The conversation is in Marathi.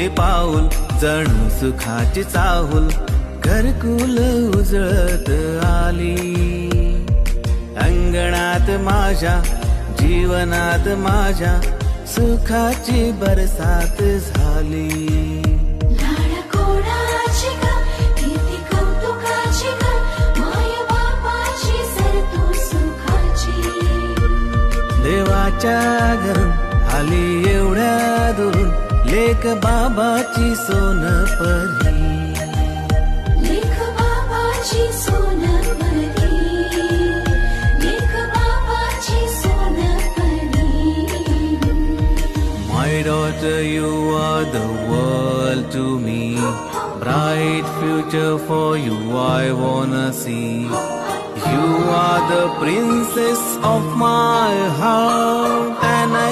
पाऊल जणू सुखाची चाहूल घरकुल उजळत आली. अंगणात माझ्या जीवनात माझ्या सुखाची बरसात झाली. देवाच्या घरून आली एवढ्या दुरून लेक बाबाची सोनपरी. लेक बाबाची सोनपरी, लेक बाबाची Sonpari. My daughter, you are the world to me. Bright future for you I wanna see. You are the princess of my heart and I